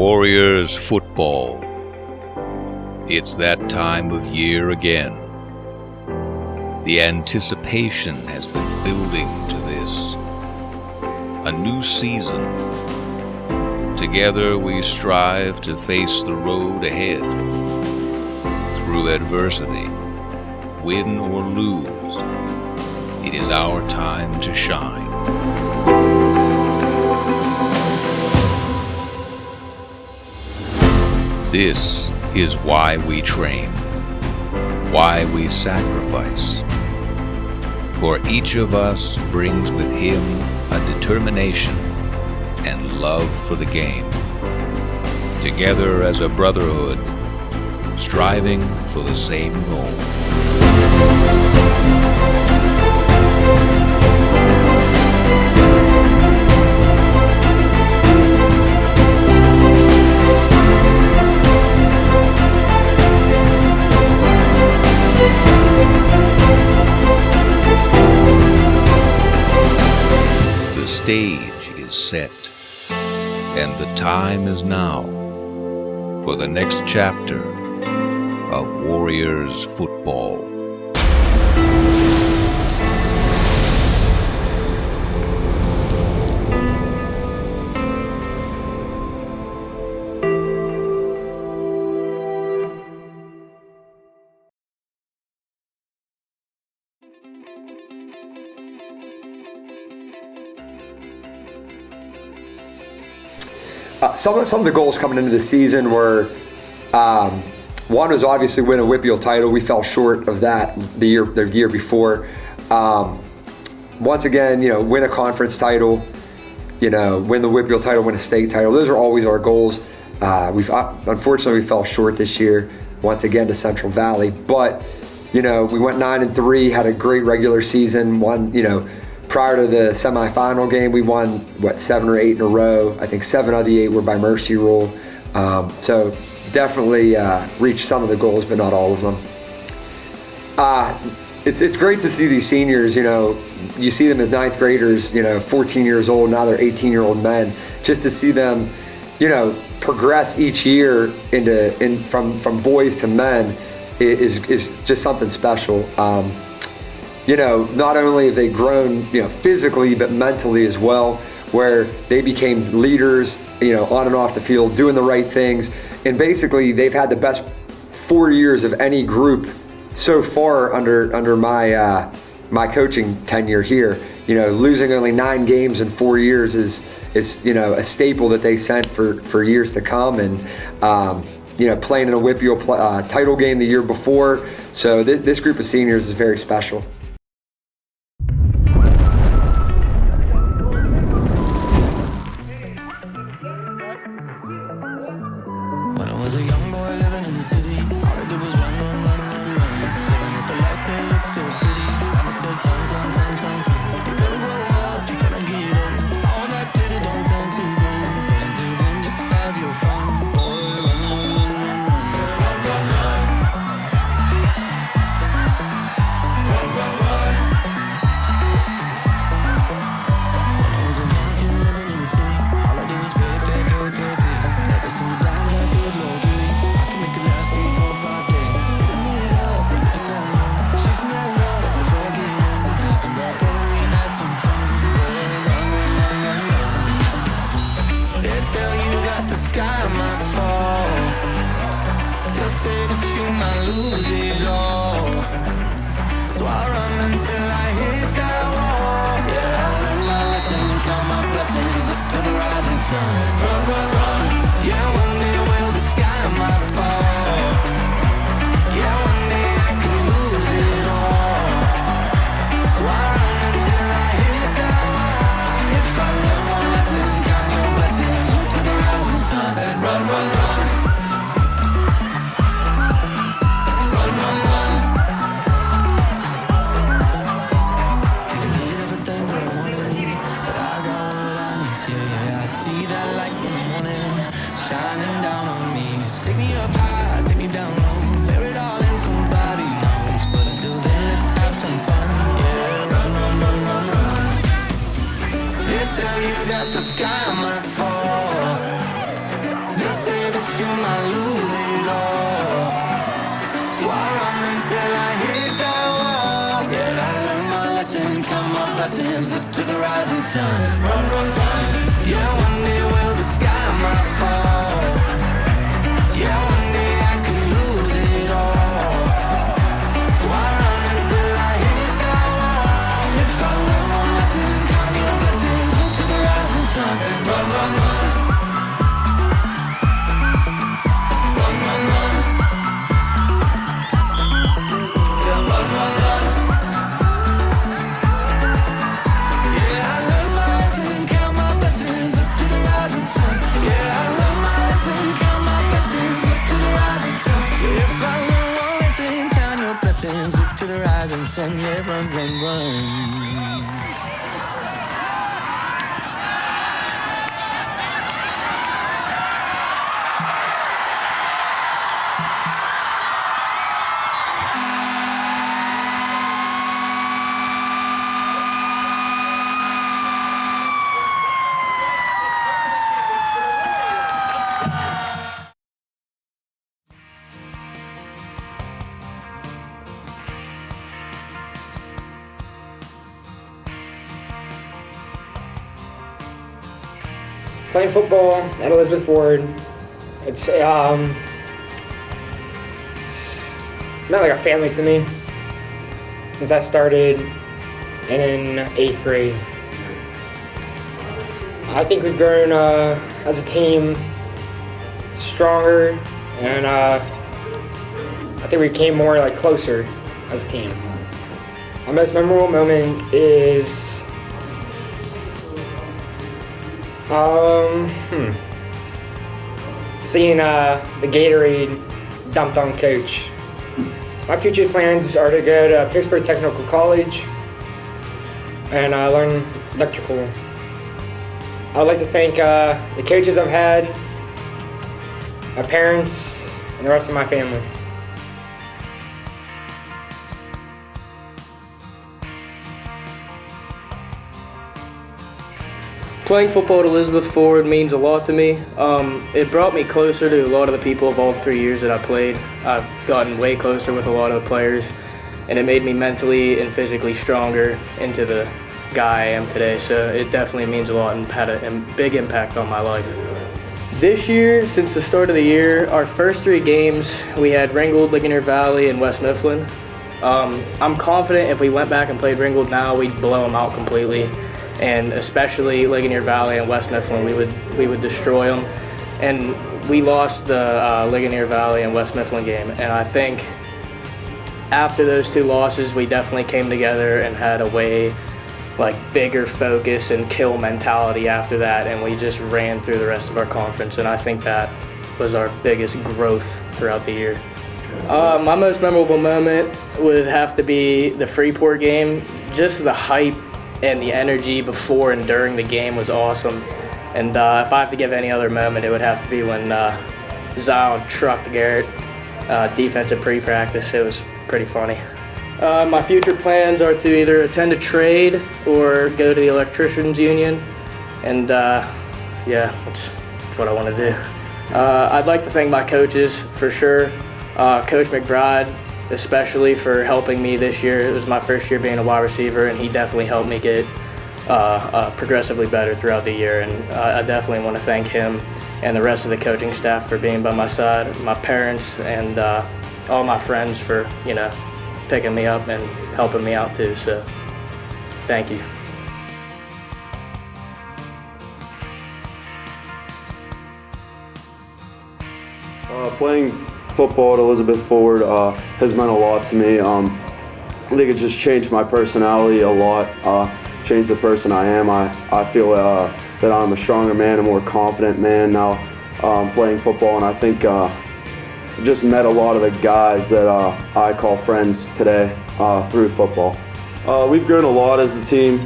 Warriors football. It's that time of year again. The anticipation has been building to this. A new season. Together we strive to face the road ahead. Through adversity, win or lose, it is our time to shine. This is why we train, why we sacrifice. For each of us brings with him a determination and love for the game. Together as a brotherhood, striving for the same goal. The stage is set, and the time is now for the next chapter of Warriors football. Some of the goals coming into the season were, one was obviously win a WPIAL title. We fell short of that the year before. Once again, win a conference title, win the WPIAL title, win a state title. Those are always our goals. Unfortunately we fell short this year, once again to Central Valley. But we went 9-3, had a great regular season. Won, prior to the semifinal game, we won 7 or 8 in a row. I think 7 of the 8 were by mercy rule. So definitely reached some of the goals, but not all of them. It's great to see these seniors. You see them as 9th graders. 14 years old, now they're 18-year-old men. Just to see them, progress each year from boys to men is just something special. Not only have they grown, physically, but mentally as well, where they became leaders, on and off the field, doing the right things. And basically, they've had the best 4 years of any group so far under my coaching tenure here. Losing only 9 games in 4 years is a staple that they sent for years to come. And playing in a WPIAL title game the year before. So this group of seniors is very special. Tell you that the sky might fall. They'll to the rising sun. Run, run, run. Yeah, one day will the sky might fall. Yeah, one day I could lose it all. So I run until I hit that wall. If I learn one lesson, count your blessings to the rising sun. Run, run, run. Run, run, run. Yeah, run, run, run. Yeah, I learned my lesson, count my blessings up to the rising sun. Yeah, I learned my lesson, count my blessings up to the rising sun. Yeah, if I learn one lesson, count your blessings up to the rising sun. Yeah, run, run, run. Playing football at Elizabeth Ford, it's meant like a family to me since I started in 8th grade. I think we've grown as a team stronger, and I think we became more like closer as a team. My most memorable moment is seeing the Gatorade dumped on Coach. My future plans are to go to Pittsburgh Technical College and learn electrical. I would like to thank the coaches I've had, my parents, and the rest of my family. Playing football at Elizabeth Ford means a lot to me. It brought me closer to a lot of the people of all 3 years that I played. I've gotten way closer with a lot of the players, and it made me mentally and physically stronger into the guy I am today. So it definitely means a lot and had a big impact on my life. This year, since the start of the year, our first 3 games, we had Ringgold, Ligonier Valley, and West Mifflin. I'm confident if we went back and played Ringgold now, we'd blow them out completely. And especially Ligonier Valley and West Mifflin, we would destroy them. And we lost the Ligonier Valley and West Mifflin game. And I think after those 2 losses, we definitely came together and had a way bigger focus and kill mentality after that. And we just ran through the rest of our conference. And I think that was our biggest growth throughout the year. My most memorable moment would have to be the Freeport game. Just the hype and the energy before and during the game was awesome. And if I have to give any other moment, it would have to be when Zion trucked Garrett defensive pre-practice. It was pretty funny. My future plans are to either attend a trade or go to the electricians union. And yeah, that's what I want to do. I'd like to thank my coaches for sure. Coach McBride, especially for helping me this year. It was my first year being a wide receiver, and he definitely helped me get progressively better throughout the year. And I definitely want to thank him and the rest of the coaching staff for being by my side, my parents, and all my friends for picking me up and helping me out too. So thank you. Playing football at Elizabeth Ford has meant a lot to me. I think it just changed my personality a lot, changed the person I am. I feel that I'm a stronger man, a more confident man now playing football, and I think just met a lot of the guys that I call friends today through football. We've grown a lot as a team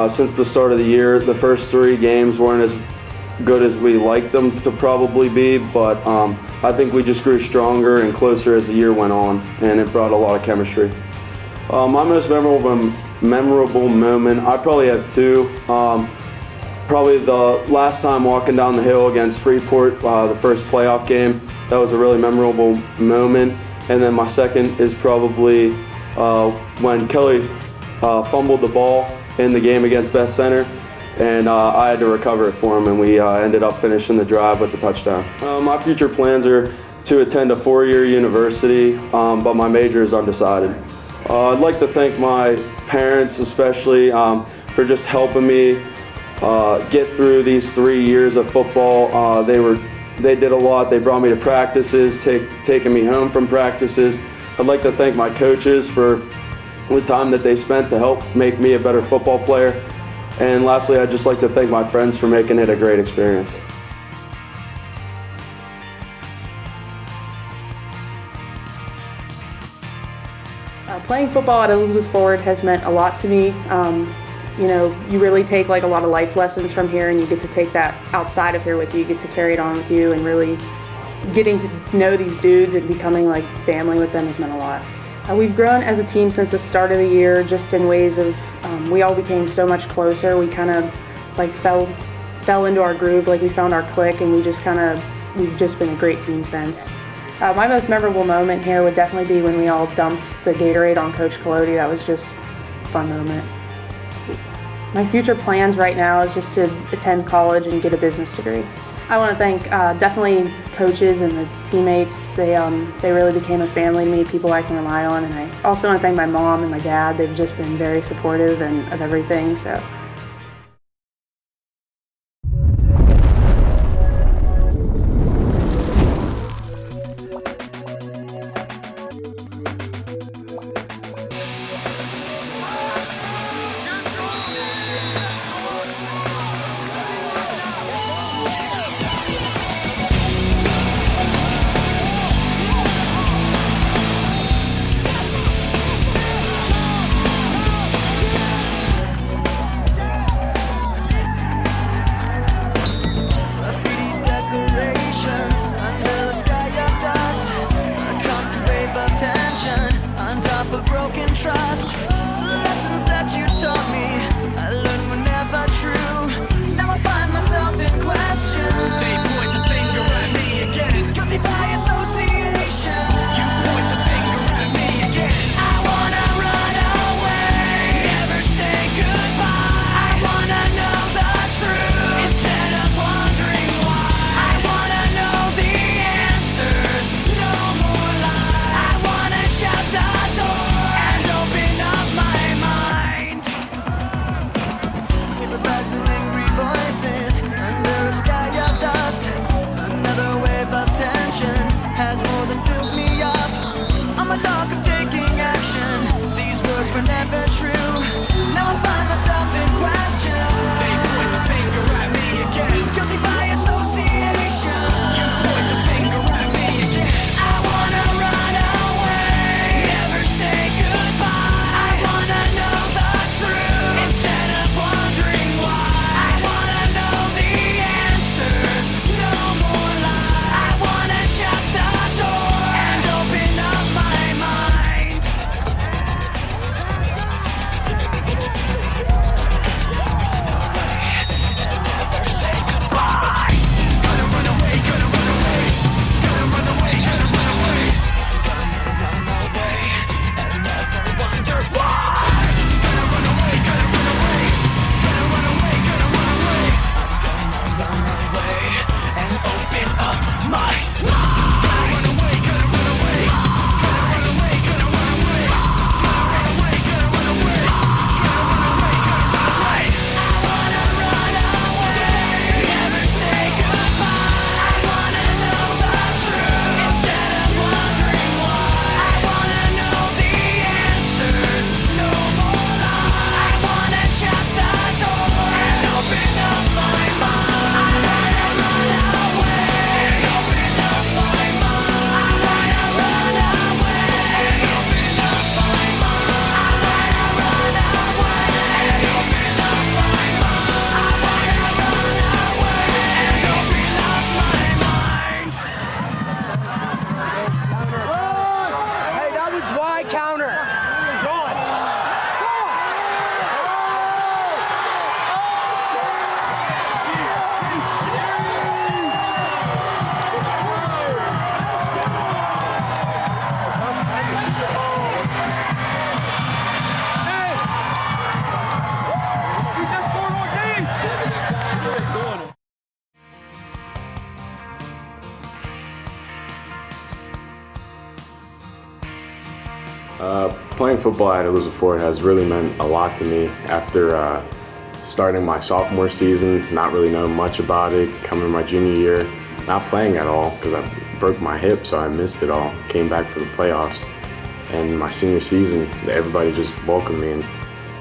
since the start of the year. The first 3 games weren't as good as we liked them to probably be, but I think we just grew stronger and closer as the year went on, and it brought a lot of chemistry. My most memorable moment, I probably have 2. Probably the last time walking down the hill against Freeport, the first playoff game. That was a really memorable moment. And then my second is probably when Kelly fumbled the ball in the game against Best Center, and I had to recover it for him, and we ended up finishing the drive with the touchdown. My future plans are to attend a 4-year university, but my major is undecided. I'd like to thank my parents especially for just helping me get through these 3 years of football. They did a lot. They brought me to practices, taking me home from practices. I'd like to thank my coaches for the time that they spent to help make me a better football player. And lastly, I'd just like to thank my friends for making it a great experience. Playing football at Elizabeth Forward has meant a lot to me. You really take like a lot of life lessons from here, and you get to take that outside of here with you. You get to carry it on with you, and really getting to know these dudes and becoming like family with them has meant a lot. We've grown as a team since the start of the year, just in ways of we all became so much closer. We kind of like fell into our groove, like we found our clique, and we've just been a great team since. My most memorable moment here would definitely be when we all dumped the Gatorade on Coach Collodi. That was just a fun moment. My future plans right now is just to attend college and get a business degree. I want to thank definitely coaches and the teammates. They really became a family to me, people I can rely on. And I also want to thank my mom and my dad. They've just been very supportive of everything. So. Trust the lessons that you taught me, I learned were never true. Now I find myself in question. They point the finger at me again. Guilty by association. You point the finger at me again. I wanna run away, never say goodbye. I wanna know the truth instead of wondering why. I wanna know the answers, no more lies. I wanna shut the door. Has more than filled me up. On my talk of taking action, these words were never true. Now I find myself in question. They point the finger at me again. Guilty by association. You point the finger at me again. I wanna run away, never say goodbye. I wanna know the truth instead of wondering why. I wanna know the answers, no more lies. I wanna shut the door and open up my mind. Never say goodbye. Gonna run away, gonna run away. Gonna run away, gonna run away. Gonna run away and never wonder why. Gonna run away, gonna run away. Gonna run away, gonna run away. I'm gonna run away and open up my mind. Open up my mind. Playing football at Elizabeth Ford has really meant a lot to me after starting my sophomore season, not really knowing much about it, coming to my junior year, not playing at all because I broke my hip, so I missed it all, came back for the playoffs. And my senior season, everybody just welcomed me in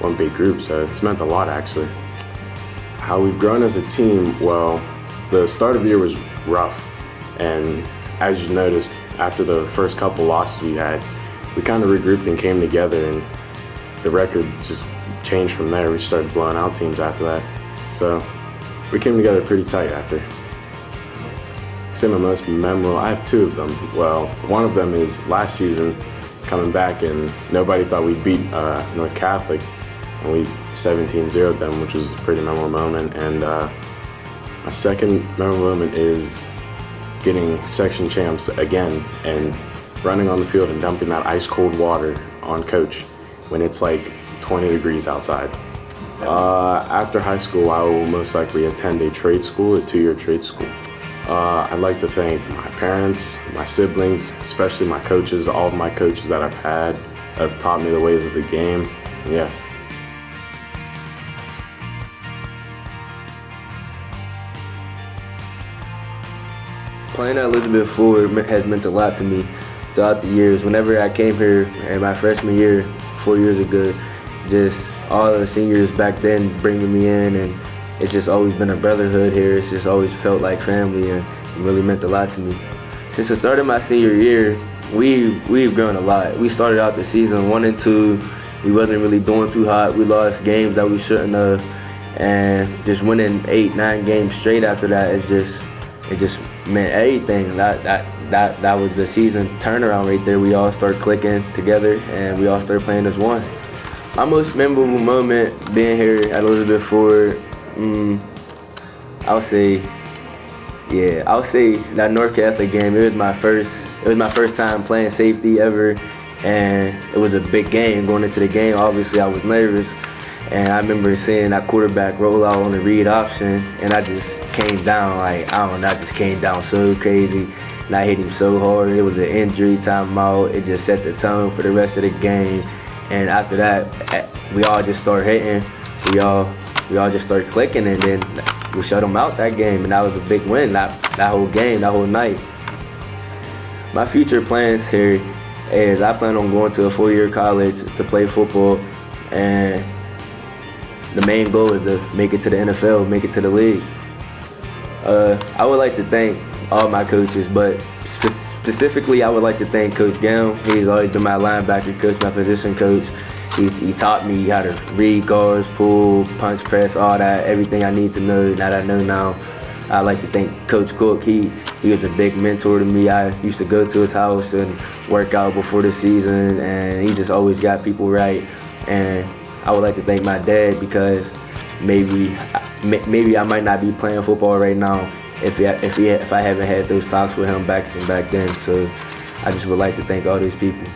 one big group, so it's meant a lot actually. How we've grown as a team, well, the start of the year was rough, and as you noticed, after the first couple losses we had, we kind of regrouped and came together, and the record just changed from there. We started blowing out teams after that. So we came together pretty tight after. Say my most memorable, I have two of them. Well, one of them is last season, coming back, and nobody thought we'd beat North Catholic, and we 17-0'd them, which was a pretty memorable moment. And my second memorable moment is getting section champs again and running on the field and dumping that ice cold water on coach when it's like 20 degrees outside. After high school, I will most likely attend a trade school, a 2-year trade school. I'd like to thank my parents, my siblings, especially my coaches, all of my coaches that I've had have taught me the ways of the game. Yeah. Playing at Elizabeth Ford has meant a lot to me throughout the years. Whenever I came here in my freshman year, 4 years ago, just all the seniors back then bringing me in, and it's just always been a brotherhood here. It's just always felt like family, and it really meant a lot to me. Since the start of my senior year, we've grown a lot. We started out the season 1-2. We wasn't really doing too hot. We lost games that we shouldn't have, and just winning 8-9 games straight after that, it just meant everything. That was the season turnaround right there. We all started clicking together, and we all started playing as one. My most memorable moment being here at Elizabeth Ford, I'll say that North Catholic game. It was my first time playing safety ever, and it was a big game. Going into the game, obviously I was nervous, and I remember seeing that quarterback roll out on the read option, and I just came down I just came down so crazy, and I hit him so hard. It was an injury timeout. It just set the tone for the rest of the game, and after that, we all just started hitting. We all just started clicking, and then we shut them out that game, and that was a big win. That whole game, that whole night. My future plans here is I plan on going to a 4-year college to play football, and the main goal is to make it to the NFL, make it to the league. I would like to thank all my coaches, but specifically I would like to thank Coach Gown. He's always been my linebacker coach, my position coach. He taught me how to read guards, pull, punch, press, all that, everything I need to know that I know now. I'd like to thank Coach Cook. He was a big mentor to me. I used to go to his house and work out before the season, and he just always got people right. And I would like to thank my dad, because maybe I might not be playing football right now if I haven't had those talks with him back then. So I just would like to thank all those people.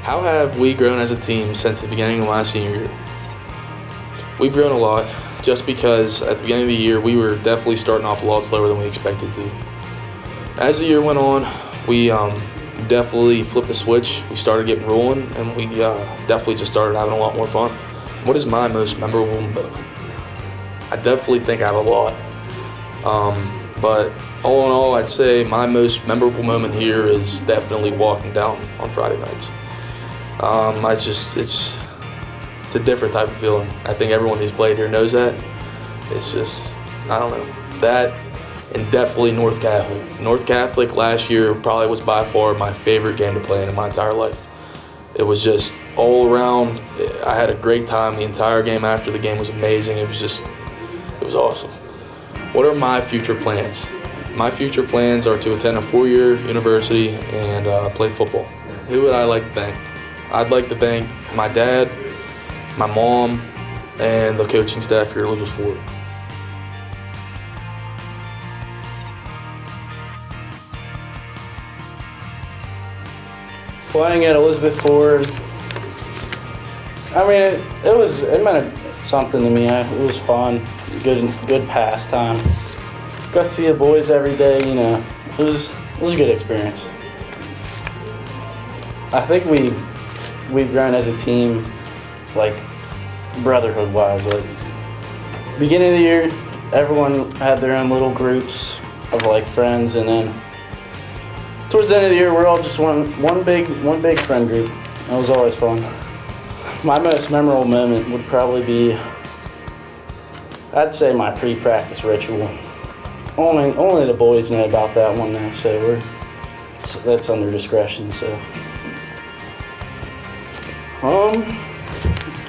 How have we grown as a team since the beginning of my senior year? We've grown a lot, just because at the beginning of the year we were definitely starting off a lot slower than we expected to. As the year went on, we definitely flipped the switch. We started getting rolling, and we definitely just started having a lot more fun. What is my most memorable moment? I definitely think I have a lot. But all in all, I'd say my most memorable moment here is definitely walking down on Friday nights. It's a different type of feeling. I think everyone who's played here knows that. It's just, I don't know, that, and definitely North Catholic. North Catholic last year probably was by far my favorite game to play in my entire life. It was just all around, I had a great time. The entire game after the game was amazing. It was awesome. What are my future plans? My future plans are to attend a 4-year university and play football. Who would I like to thank? I'd like to thank my dad, my mom, and the coaching staff here at Elizabeth Ford. Playing at Elizabeth Ford, I mean, it meant something to me. It was fun, good pastime. got to see the boys every day. You know, it was a good experience. I think we've grown as a team, like brotherhood-wise. Like beginning of the year, everyone had their own little groups of like friends, and then towards the end of the year, we're all just one big friend group. It was always fun. My most memorable moment would probably be, I'd say, my pre-practice ritual. Only the boys know about that one now, so that's under discretion. So, I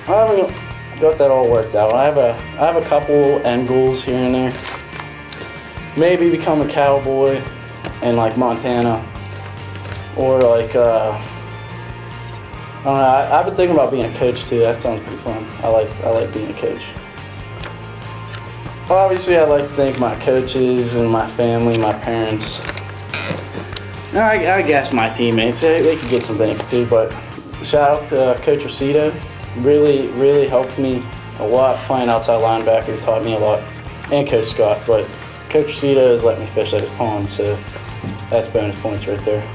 haven't got that all worked out. I have a couple end goals here and there. Maybe become a cowboy in like Montana, or like I don't know. I've been thinking about being a coach too. That sounds pretty fun. I like being a coach. Obviously, I'd like to thank my coaches and my family, my parents. I guess my teammates. They could get some thanks too. But shout out to Coach Rosito. Really helped me a lot playing outside linebacker. Taught me a lot, and Coach Scott. But Coach Rosito has let me fish at his pond, so that's bonus points right there.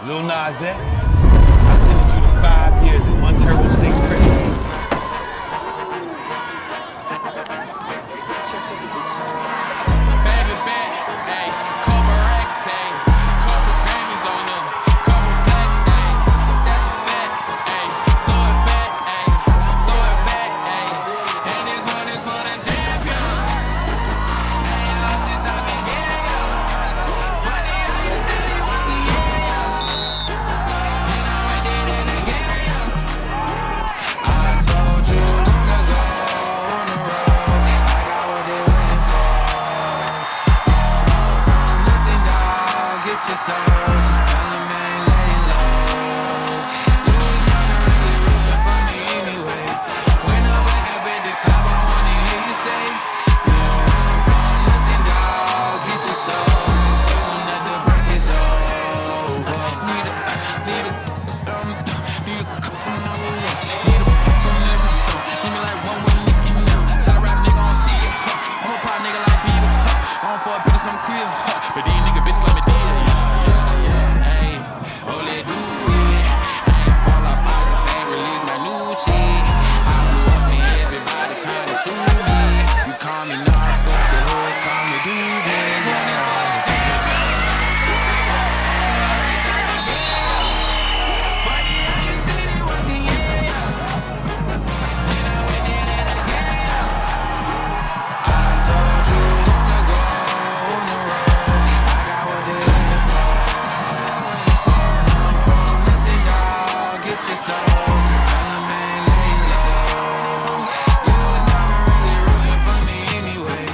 Lil Nas X, I sentenced you to 5 years in Montero State Prison. Baby bet, ayy, couple racks, ayy, couple Grammys on him, couple plaques, ayy, that's a fact, ayy, throw it back, ayy, and this one is for the champion. I ain't lost since I've been here. Funny how you said it was the year. I told you long ago on the road, I got what they waiting for. From nothing, dog, get your soul. Just tell him I ain't laying low. You was never really rooting for me anyway. When I'm back up at the top, I wanna hear you say, you don't run from nothing, dog, get your soul. Just tell him that the break is over. Need a couple number ones. Need a couple never so. Need me like one with Nicky now. Tell a rap nigga I don't see it, huh? I'm a pop nigga like Bieber, huh? On for a bitch, I'm queer, huh? But these nigga bitch like me deal, yeah. Ayy, oh, let do it. I ain't fall off, I just ain't release my new shit. I blew up me, everybody trying to sue me. You call me Nas, but the hood call me Doobie. Funny how you said it was the year. Then I went in it again. I told you long ago on the road, I got what they waiting for. From nothing, dog, get your soul. Just tell them I ain't laying low. You was never really rooting for me anyway.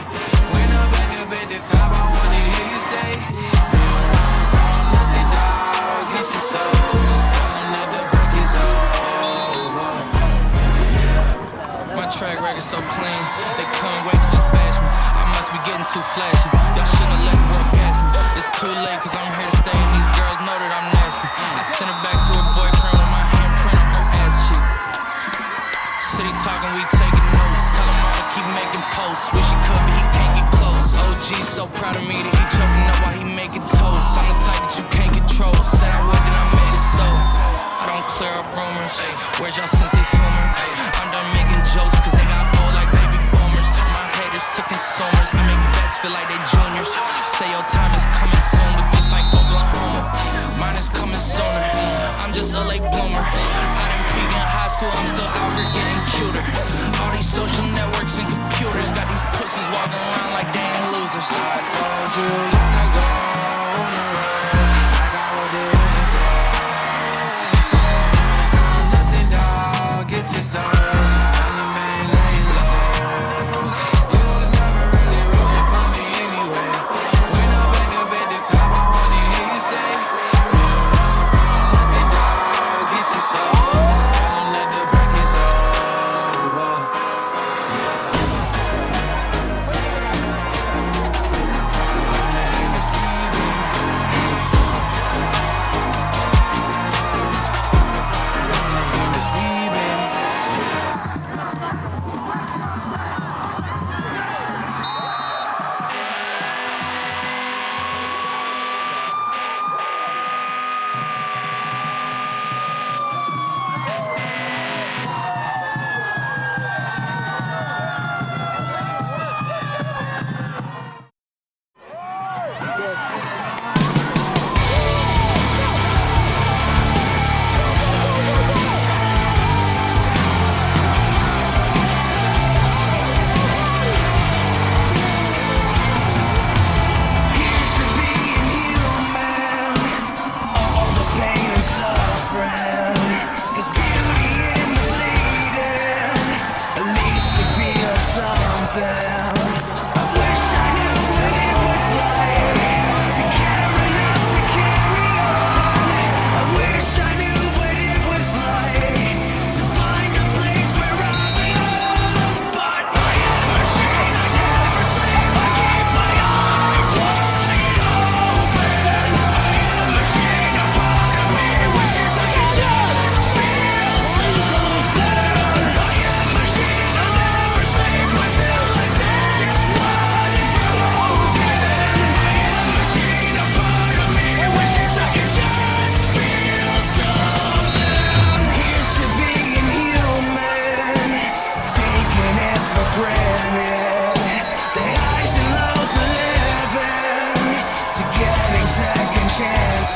When I'm back up at the top, I wanna hear you say, you don't run from nothing, dog, get your soul. Just tell them that the break is over. My track record so clean, they couldn't wait to just bash me. I must be getting too flashy. Y'all shouldn't have let the world gas me. It's too late, cause I'm here to stay, and these girls know that I'm nasty. I sent her back to her boyfriend with my handprint on her ass cheek. City talking, we taking notes. Tell him all to keep making posts. Wish he could, but he can't get close. OG so proud of me that he choking up while he making toast. I'm the type that you can't control. Said I would, then I made it so. I don't clear up rumors. Where's y'all sense of humor? I'm done making jokes cause they got old like baby boomers. Turn my haters to consumers. I make vets feel like they juniors. Say your time is coming soon, but just like Oklahoma, mine is coming sooner. I'm just a late bloomer. I didn't peak in high school, I'm still out here getting cuter. All these social networks and computers got these pussies walking around like they ain't losers. I told you long ago on the road, I got what they waiting for. From nothing, dog, get your soul. Just tell them I ain't laying low. You was never really rooting for me anyway. When I'm back up at the top, I wanna hear you say, you don't run from nothing, dog, get your soul. Just tell them that the break is over.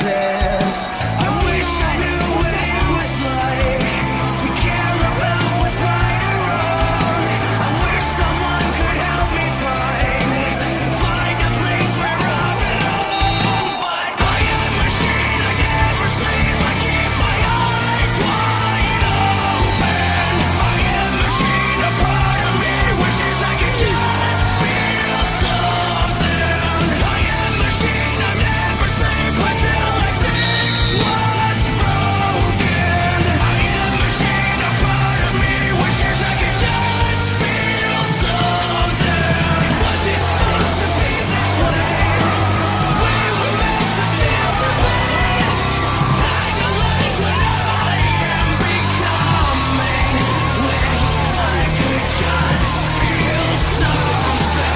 this. I wish I knew what it was like to care about what's right or wrong. I wish someone could help me find a place where I belong. But I am a machine, I never sleep, I keep my eyes wide open. I am a machine, a part of me wishes I could just feel something. I am a machine, I never sleep until I fix what's broken. I am a machine, a part of me wishes I could just feel something. Was it supposed to be this way? We were meant to feel the pain. I know like what I am becoming. Wish I could just feel something.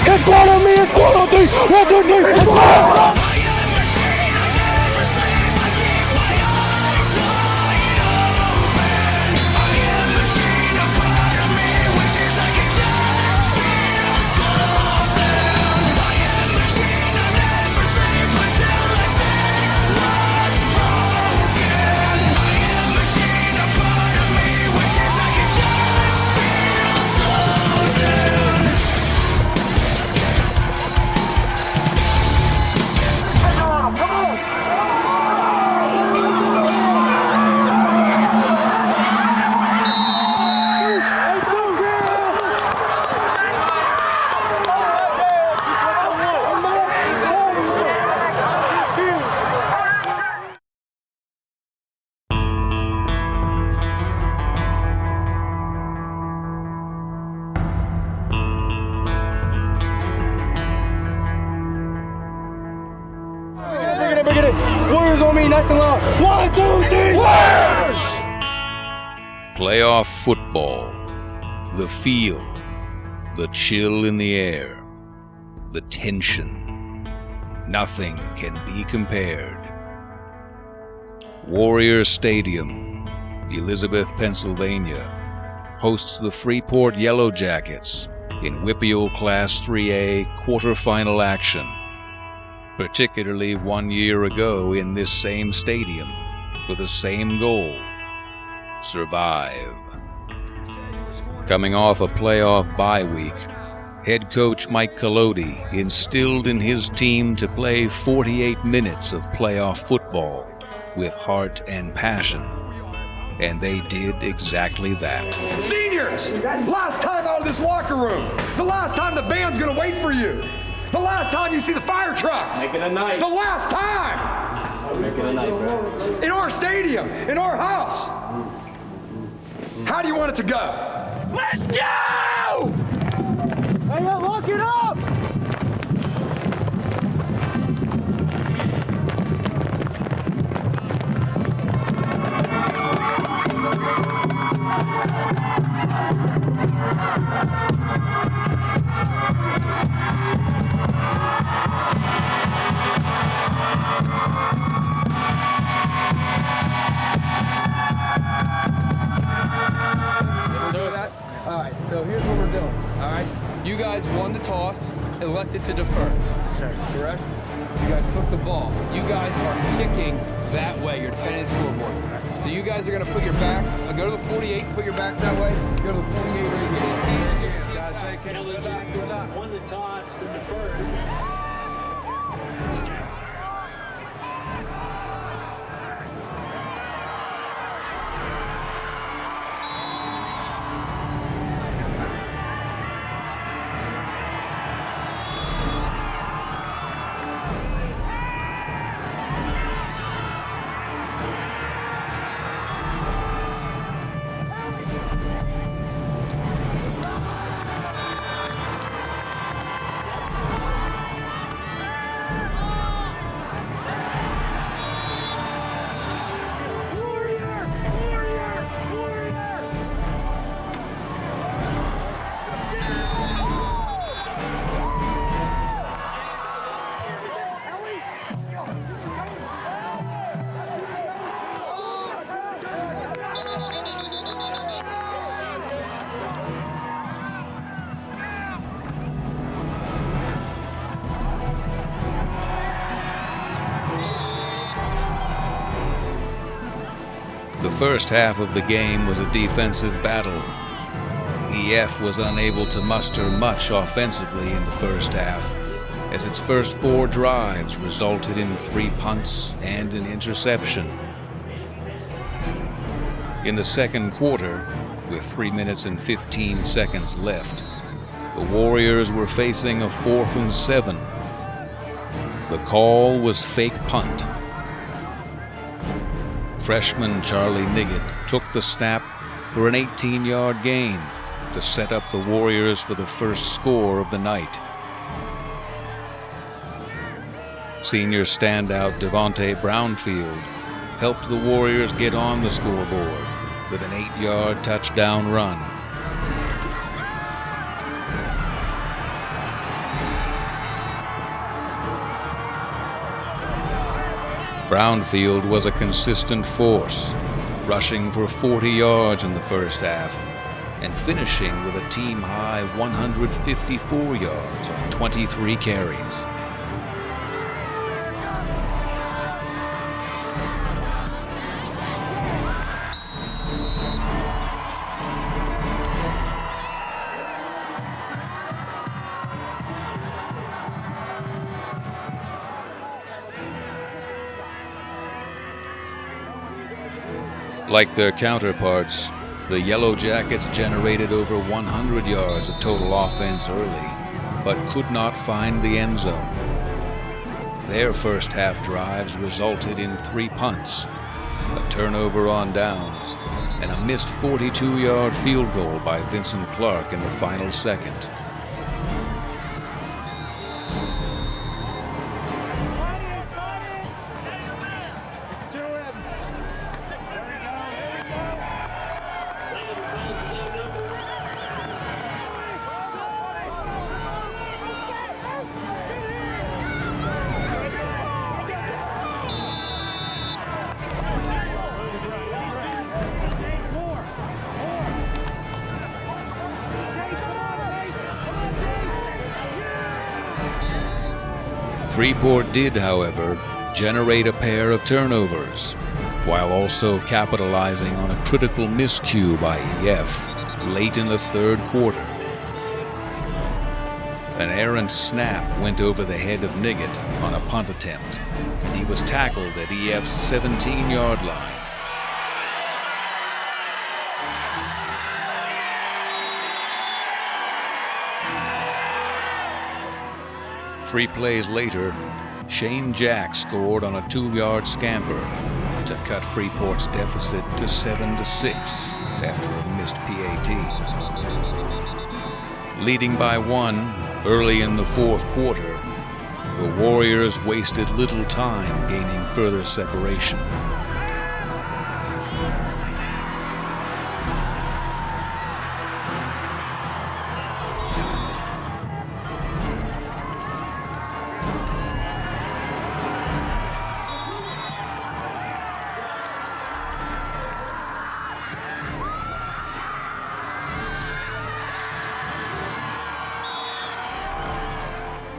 It's squad on me, it's squad on 3. 1, 2, 3, let's go! I am a machine, I never sleep, I keep my eyes wide open. I am a machine, a part of me wishes I could just feel something. I am a machine, I never sleep until I fix what's broken. I am a machine, a part of me wishes I could just feel something. Bring it in. Warriors on me, nice and loud. 1, 2, 3, Warriors! Playoff football. The feel, the chill in the air, the tension. Nothing can be compared. Warrior Stadium, Elizabeth, Pennsylvania, hosts the Freeport Yellow Jackets in WPIAL Class 3A quarterfinal action. Particularly 1 year ago in this same stadium for the same goal: survive. Coming off a playoff bye week, head coach Mike Collodi instilled in his team to play 48 minutes of playoff football with heart and passion. And they did exactly that. Seniors, last time out of this locker room. The last time the band's gonna wait for you. The last time you see the fire trucks. Make it a night. The last time. Make it a night, bro. In our stadium, in our house. How do you want it to go? Let's go! Hey, yo, lock it up! All right, so here's what we're doing, all right? You guys won the toss, elected to defer. Sure. Correct? You guys took the ball. You guys are kicking that way. You're defending the scoreboard. So you guys are going to put your backs, go to the 48 and put your backs that way. Go to the 48 where you get in. Guys, won the toss and deferred. first half of the game was a defensive battle. EF was unable to muster much offensively in the first half, as its first 4 drives resulted in 3 punts and an interception. In the second quarter, with 3 minutes and 15 seconds left, the Warriors were facing a 4th and 7. The call was fake punt. Freshman Charlie Niggett took the snap for an 18-yard gain to set up the Warriors for the first score of the night. Senior standout Devontae Brownfield helped the Warriors get on the scoreboard with an 8-yard touchdown run. Brownfield was a consistent force, rushing for 40 yards in the first half and finishing with a team-high 154 yards on 23 carries. Like their counterparts, the Yellow Jackets generated over 100 yards of total offense early, but could not find the end zone. Their first half drives resulted in 3 punts, a turnover on downs, and a missed 42-yard field goal by Vincent Clark in the final second. Freeport did, however, generate a pair of turnovers, while also capitalizing on a critical miscue by EF late in the third quarter. An errant snap went over the head of Niggett on a punt attempt. He was tackled at EF's 17-yard line. Three plays later, Shane Jack scored on a 2-yard scamper to cut Freeport's deficit to 7-6 after a missed PAT. Leading by 1 early in the fourth quarter, the Warriors wasted little time gaining further separation.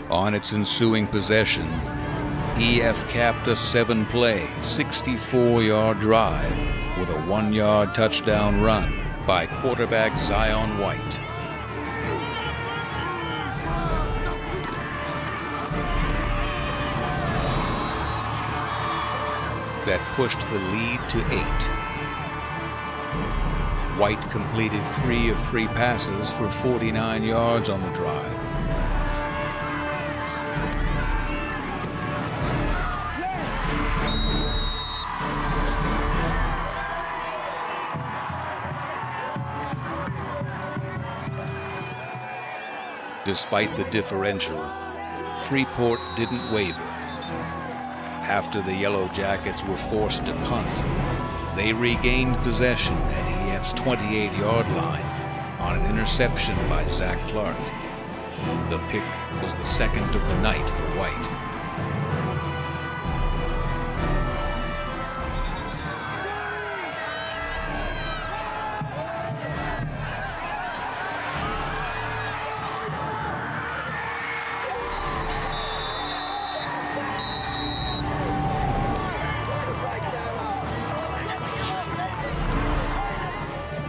On its ensuing possession, EF capped a 7-play, 64-yard drive with a 1-yard touchdown run by quarterback Zion White. That pushed the lead to 8. White completed 3 of 3 passes for 49 yards on the drive. Despite the differential, Freeport didn't waver. After the Yellow Jackets were forced to punt, they regained possession at EF's 28-yard line on an interception by Zach Clark. The pick was the second of the night for White.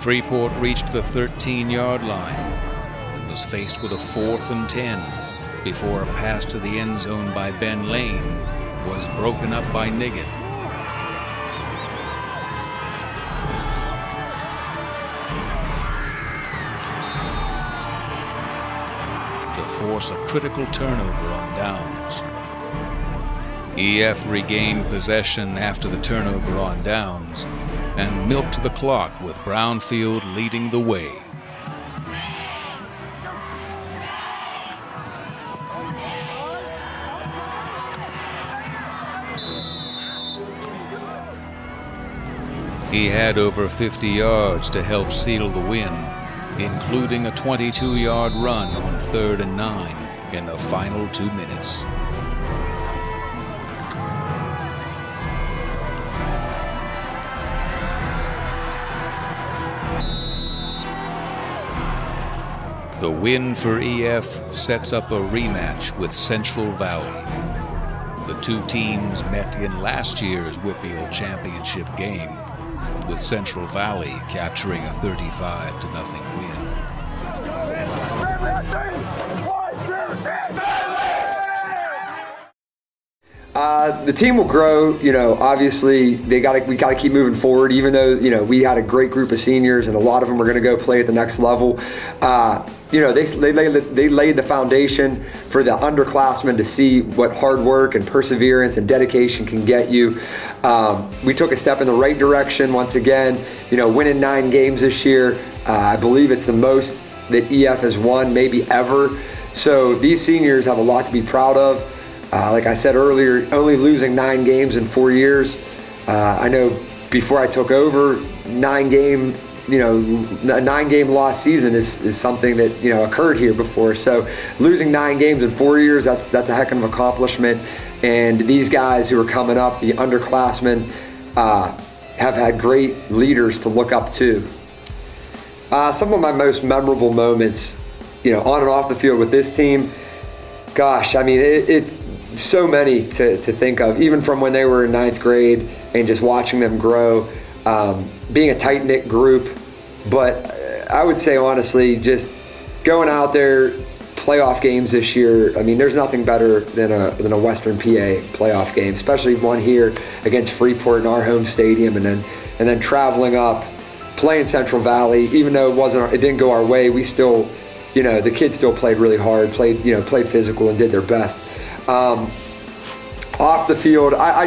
Freeport reached the 13-yard line and was faced with a 4th and 10 before a pass to the end zone by Ben Lane was broken up by Niggett. To force a critical turnover on downs. EF regained possession after the turnover on downs and milked the clock with Brownfield leading the way. He had over 50 yards to help seal the win, including a 22-yard run on 3rd and 9 in the final 2 minutes. The win for EF sets up a rematch with Central Valley. The two teams met in last year's Whitfield Championship game, with Central Valley capturing a 35-0 win. The team will grow. Obviously we got to keep moving forward. Even though we had a great group of seniors and a lot of them are going to go play at the next level. They laid the foundation for the underclassmen to see what hard work and perseverance and dedication can get you. We took a step in the right direction once again. Winning 9 games this year. I believe it's the most that EF has won maybe ever. So these seniors have a lot to be proud of. Like I said earlier, only losing 9 games in 4 years. I know before I took over, a 9-game loss season is something that occurred here before. So losing 9 games in 4 years, that's a heck of an accomplishment. And these guys who are coming up, the underclassmen, have had great leaders to look up to. Some of my most memorable moments, on and off the field with this team. Gosh, I mean, it's so many to think of, even from when they were in 9th grade and just watching them grow, being a tight-knit group. But I would say, honestly, just going out there, playoff games this year, I mean, there's nothing better than a Western PA playoff game, especially one here against Freeport in our home stadium, and then traveling up, playing Central Valley. Even though it didn't go our way, we still, the kids still played really hard, played physical and did their best. Off the field, I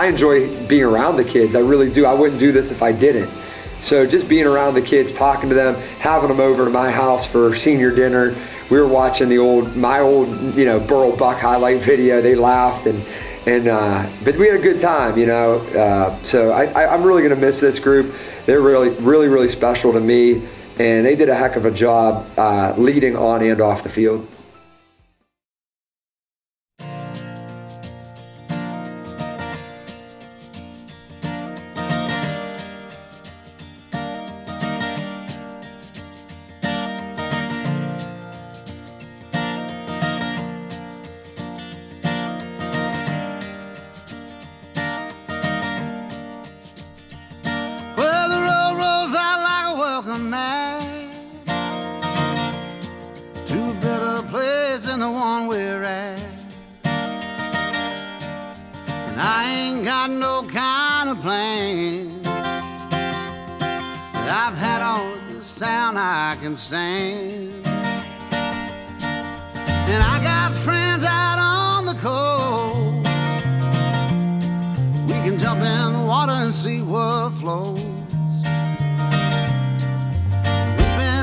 enjoy being around the kids. I really do. I wouldn't do this if I didn't. So just being around the kids, talking to them, having them over to my house for senior dinner. We were watching my old Burl Buck highlight video. They laughed but we had a good time, So I'm really going to miss this group. They're really, really, really special to me, and they did a heck of a job leading on and off the field.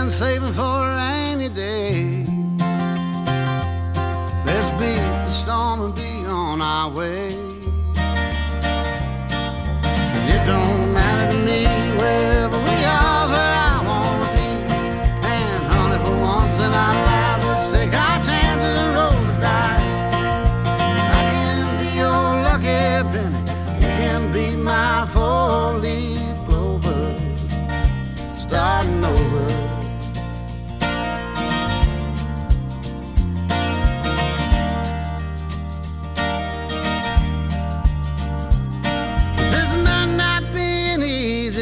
Saving for a rainy day. Let's beat the storm and be on our way. It don't matter to me wherever we are, where I wanna be. And honey, for once in our lives, let's take our chances and roll the dice. I can be your lucky penny, you can be my 4-leaf clover, starting over.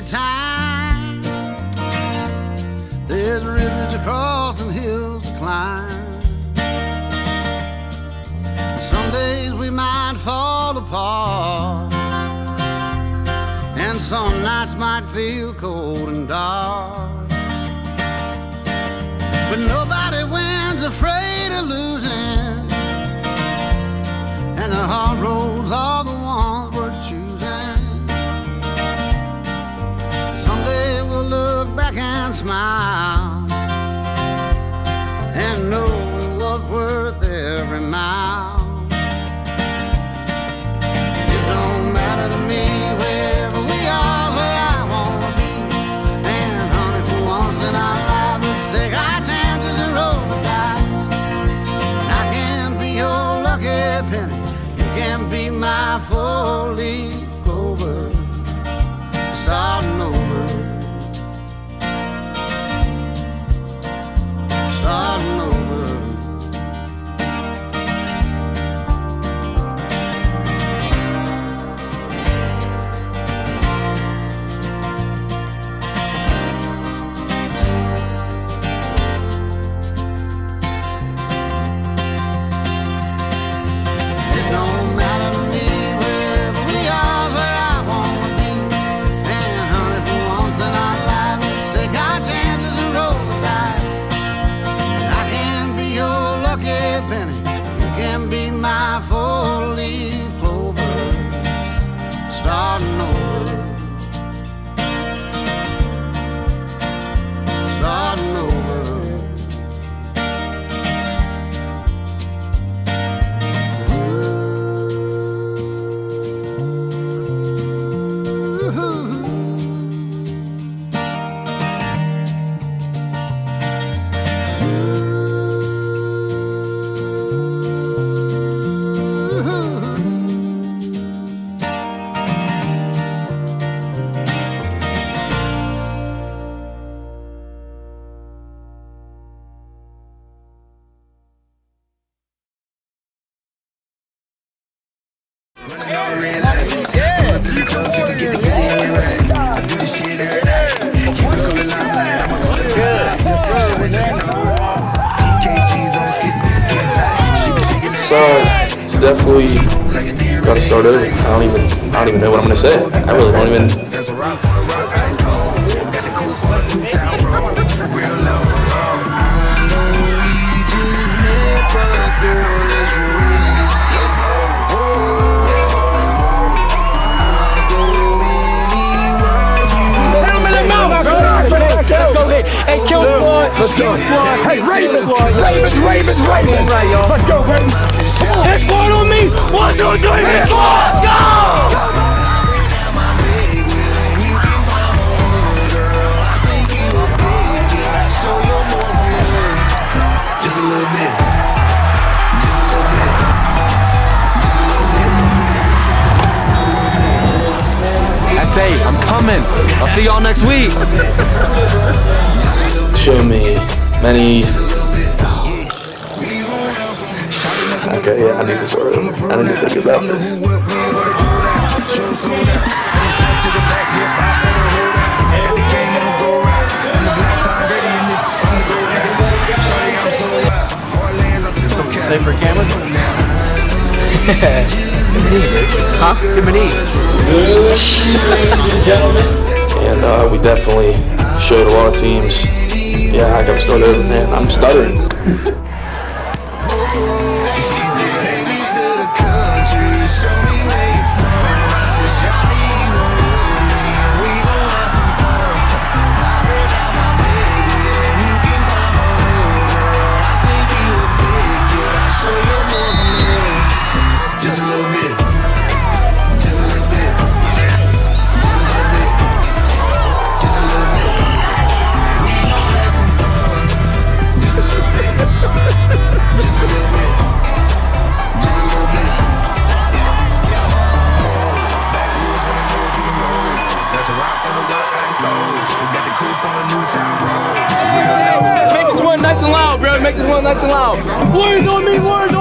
Time crossing hills to climb. Some days we might fall apart, and some nights might feel cold and dark. But nobody wins afraid of losing, and the hard roads are the ones worth choosing. Someday we'll look back and smile and know it was worth every mile. It don't matter to me wherever we are, where I wanna be. And honey, for once in our lives, let's take our chances and roll the dice. I can be your lucky penny, you can be my four-leaf clover, starting over, starting over. It don't matter to me wherever we are, where I wanna be. And honey, for once in our lives, let's take our chances and roll the dice. I can be your lucky penny, you can be my four-leaf clover, starting over, starting over. It's definitely gotta start over. I don't even know what I'm gonna say. I really don't even. Let's go get hey, kill squad. Let's go. Hey, Ravens. Let's go, Ravens. Hit squad on me. 1, 2, 3, let's go. Just a little bit. That's 8. I'm coming. I'll see y'all next week. Show me many. Okay, yeah, I need to sort of. I need to think about this. Something to say for camera? Huh? Give me an E. Ladies and gentlemen. And we definitely showed a lot of teams. Yeah, I gotta start over, man. I'm stuttering. Just a little bit. Make this one nice and loud, bro. Make this one nice and loud. Warriors on me, Warriors